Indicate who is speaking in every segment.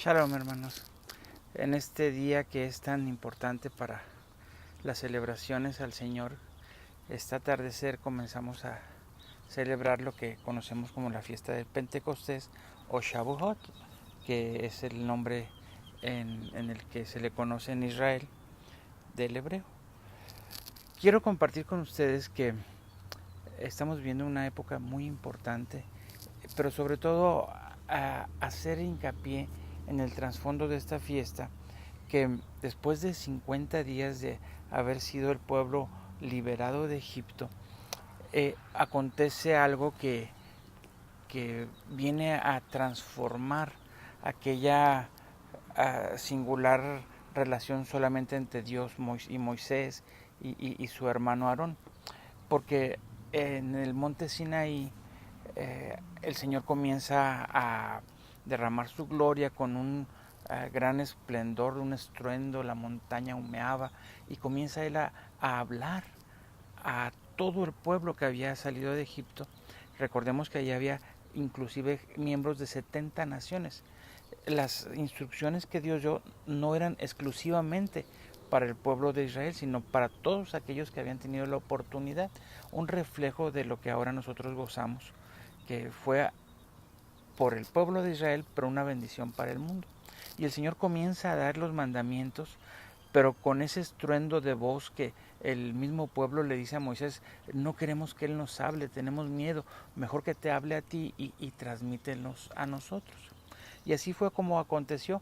Speaker 1: Shalom, hermanos. En este día que es tan importante para las celebraciones al Señor, este atardecer comenzamos a celebrar lo que conocemos como la fiesta del Pentecostés o Shavuot, que es el nombre en el que se le conoce en Israel del hebreo. Quiero compartir con ustedes que estamos viviendo una época muy importante, pero sobre todo a hacer hincapié en el trasfondo de esta fiesta, que después de 50 días de haber sido el pueblo liberado de Egipto, acontece algo que viene a transformar aquella singular relación solamente entre Dios y Moisés y su hermano Aarón, porque en el monte Sinaí el Señor comienza a derramar su gloria con un gran esplendor, un estruendo, la montaña humeaba y comienza él a hablar a todo el pueblo que había salido de Egipto. Recordemos que allí había inclusive miembros de 70 naciones. Las instrucciones que Dios dio no eran exclusivamente para el pueblo de Israel, sino para todos aquellos que habían tenido la oportunidad, un reflejo de lo que ahora nosotros gozamos, que fue por el pueblo de Israel, pero una bendición para el mundo. Y el Señor comienza a dar los mandamientos, pero con ese estruendo de voz que el mismo pueblo le dice a Moisés: no queremos que Él nos hable, tenemos miedo, mejor que te hable a ti y transmítelos a nosotros. Y así fue como aconteció,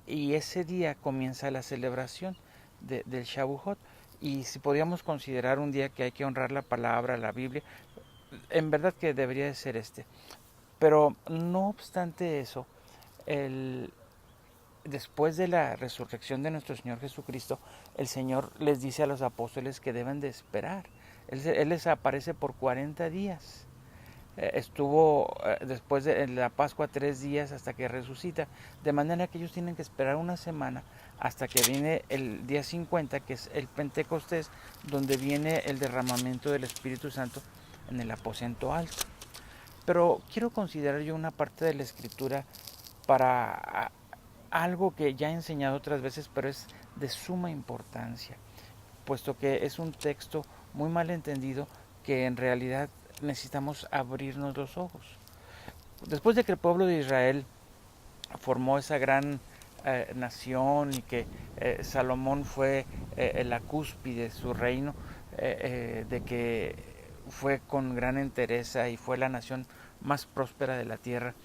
Speaker 1: y ese día comienza la celebración del Shavuot. Y si podíamos considerar un día que hay que honrar la palabra, la Biblia, en verdad que debería de ser este. Pero no obstante eso, después de la resurrección de nuestro Señor Jesucristo, el Señor les dice a los apóstoles que deben de esperar. Él les aparece por 40 días. Estuvo después de la Pascua 3 días hasta que resucita, de manera que ellos tienen que esperar una semana hasta que viene el día 50, que es el Pentecostés, donde viene el derramamiento del Espíritu Santo en el aposento alto. Pero quiero considerar yo una parte de la Escritura para algo que ya he enseñado otras veces, pero es de suma importancia, puesto que es un texto muy mal entendido que en realidad necesitamos abrirnos los ojos. Después de que el pueblo de Israel formó esa gran nación y que Salomón fue la cúspide de su reino, de que fue con gran entereza y fue la nación más próspera de la tierra,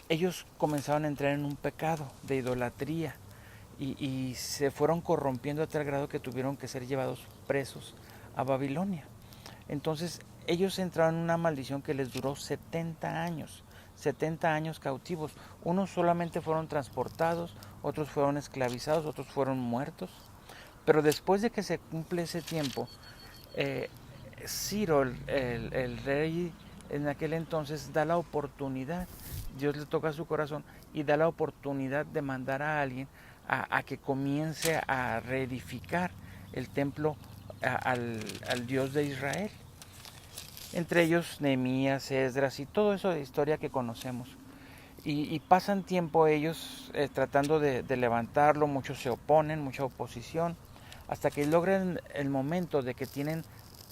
Speaker 1: ellos comenzaron a entrar en un pecado de idolatría y se fueron corrompiendo a tal grado que tuvieron que ser llevados presos a Babilonia. Entonces ellos entraron en una maldición que les duró 70 años. 70 años cautivos. Unos solamente fueron transportados, otros fueron esclavizados, otros fueron muertos. Pero después de que se cumple ese tiempo, Ciro, el rey en aquel entonces, da la oportunidad, Dios le toca su corazón y da la oportunidad de mandar a alguien a que comience a reedificar el templo al Dios de Israel. Entre ellos Nehemías, Esdras y todo eso de historia que conocemos. Y pasan tiempo ellos tratando de levantarlo, muchos se oponen, mucha oposición, hasta que logran el momento de que tienen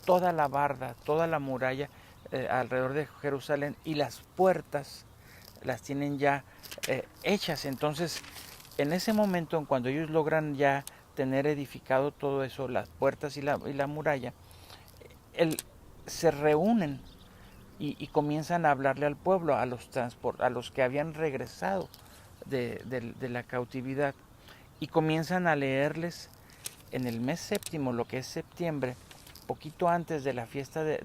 Speaker 1: toda la barda, toda la muralla alrededor de Jerusalén y las puertas las tienen ya hechas. Entonces, en ese momento, cuando ellos logran ya tener edificado todo eso, las puertas y la muralla, se reúnen y comienzan a hablarle al pueblo, a los que habían regresado de la cautividad, y comienzan a leerles en el mes séptimo, lo que es septiembre, poquito antes de la fiesta de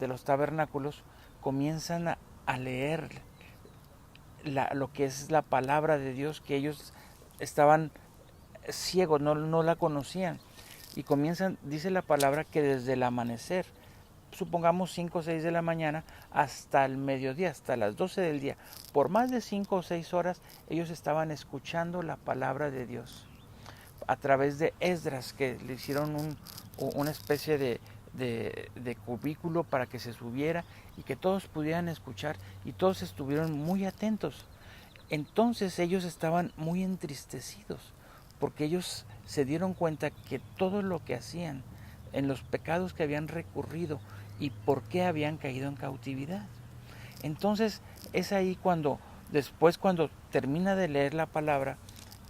Speaker 1: los tabernáculos, comienzan a leer lo que es la palabra de Dios, que ellos estaban ciegos, no la conocían. Y comienzan, dice la palabra, que desde el amanecer, supongamos 5 o 6 de la mañana, hasta el mediodía, hasta las 12 del día, por más de 5 o 6 horas, ellos estaban escuchando la palabra de Dios a través de Esdras, que le hicieron una especie de de cubículo para que se subiera y que todos pudieran escuchar, y todos estuvieron muy atentos. Entonces ellos estaban muy entristecidos porque ellos se dieron cuenta que todo lo que hacían, en los pecados que habían recurrido y por qué habían caído en cautividad. Entonces es ahí cuando, después cuando termina de leer la palabra,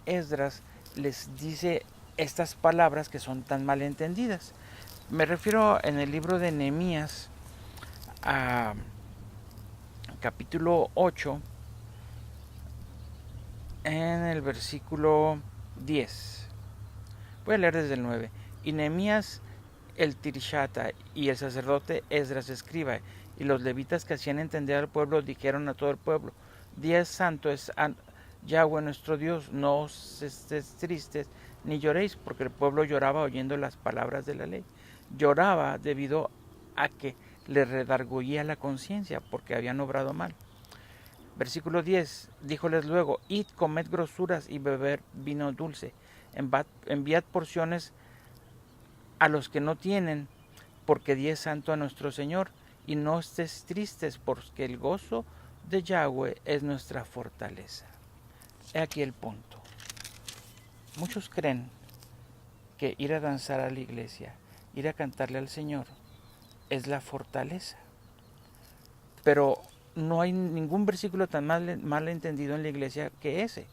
Speaker 1: Esdras les dice estas palabras que son tan mal entendidas. Me refiero en el libro de Nehemías a capítulo 8, en el versículo 10. Voy a leer desde el 9. Y Nehemías el Tirshata y el sacerdote Esdras escriba y los levitas que hacían entender al pueblo dijeron a todo el pueblo: Día santo es Yahweh nuestro Dios, no os estéis tristes ni lloréis, porque el pueblo lloraba oyendo las palabras de la ley. Lloraba debido a que le redarguía la conciencia porque habían obrado mal. Versículo 10, díjoles luego: Id, comed grosuras y beber vino dulce, enviad porciones a los que no tienen, porque día es santo a nuestro Señor, y no estés tristes, porque el gozo de Yahweh es nuestra fortaleza. He aquí el punto. Muchos creen que ir a danzar a la iglesia, ir a cantarle al Señor, es la fortaleza. Pero no hay ningún versículo tan mal entendido en la iglesia que ese.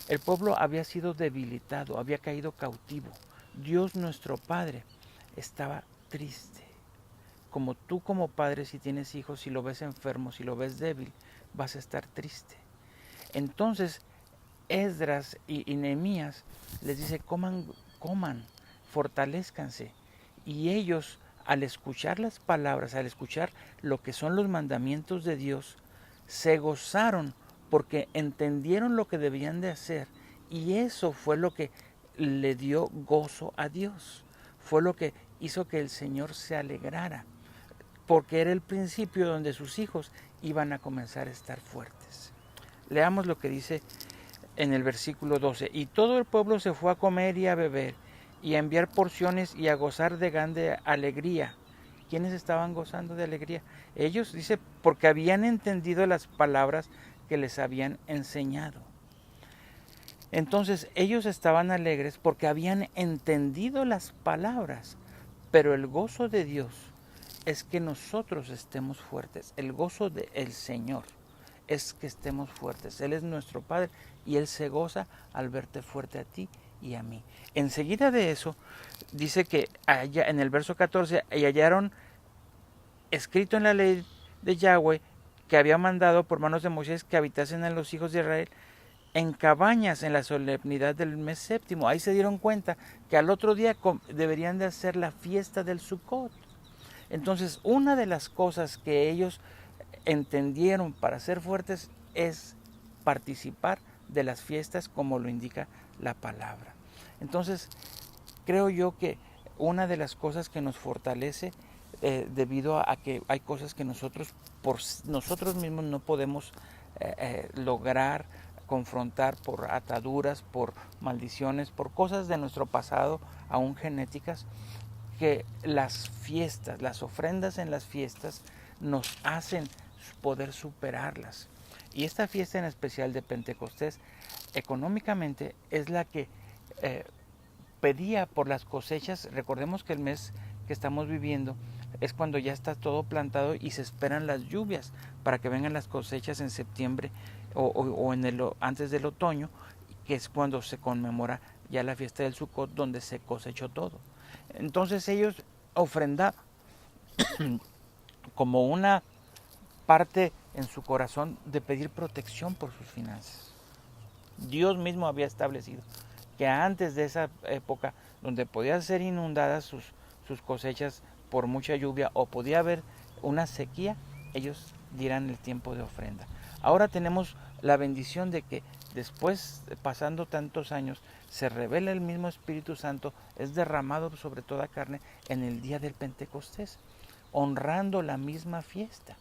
Speaker 1: El pueblo había sido debilitado, había caído cautivo. Dios nuestro Padre estaba triste. Como tú como padre, si tienes hijos, si lo ves enfermo, si lo ves débil, vas a estar triste. Entonces Esdras y Nehemías les dice: coman, fortalezcanse. Y ellos, al escuchar las palabras, al escuchar lo que son los mandamientos de Dios, se gozaron porque entendieron lo que debían de hacer, y eso fue lo que le dio gozo a Dios, fue lo que hizo que el Señor se alegrara, porque era el principio donde sus hijos iban a comenzar a estar fuertes. Leamos lo que dice en el versículo 12. Y todo el pueblo se fue a comer y a beber, y a enviar porciones y a gozar de grande alegría. ¿Quiénes estaban gozando de alegría? Ellos, dice, porque habían entendido las palabras que les habían enseñado. Entonces ellos estaban alegres porque habían entendido las palabras, pero el gozo de Dios es que nosotros estemos fuertes. El gozo del Señor es que estemos fuertes. Él es nuestro Padre y Él se goza al verte fuerte a ti y a mí. Enseguida de eso, dice que allá en el verso 14, y hallaron escrito en la ley de Yahweh que había mandado por manos de Moisés que habitasen en los hijos de Israel en cabañas en la solemnidad del mes séptimo. Ahí se dieron cuenta que al otro día deberían de hacer la fiesta del Sukkot. Entonces, una de las cosas que ellos entendieron para ser fuertes es participar de las fiestas como lo indica la palabra. Entonces, creo yo que una de las cosas que nos fortalece, debido a que hay cosas que nosotros por nosotros mismos no podemos lograr confrontar, por ataduras, por maldiciones, por cosas de nuestro pasado, aún genéticas, que las fiestas, las ofrendas en las fiestas nos hacen poder superarlas. Y esta fiesta en especial de Pentecostés, económicamente, es la que pedía por las cosechas. Recordemos que el mes que estamos viviendo es cuando ya está todo plantado y se esperan las lluvias para que vengan las cosechas en septiembre o antes del otoño, que es cuando se conmemora ya la fiesta del Sukkot, donde se cosechó todo. Entonces ellos ofrendaban como una parte en su corazón de pedir protección por sus finanzas. Dios mismo había establecido que antes de esa época, donde podían ser inundadas sus cosechas por mucha lluvia o podía haber una sequía, ellos dieran el tiempo de ofrenda. Ahora tenemos la bendición de que después, pasando tantos años, se revela el mismo Espíritu Santo, es derramado sobre toda carne en el día del Pentecostés, honrando la misma fiesta.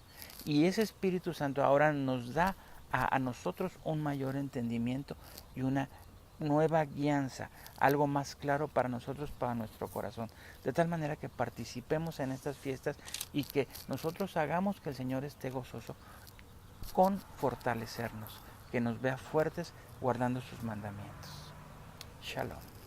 Speaker 1: Y ese Espíritu Santo ahora nos da a nosotros un mayor entendimiento y una nueva guianza, algo más claro para nosotros, para nuestro corazón. De tal manera que participemos en estas fiestas y que nosotros hagamos que el Señor esté gozoso con fortalecernos, que nos vea fuertes guardando sus mandamientos. Shalom.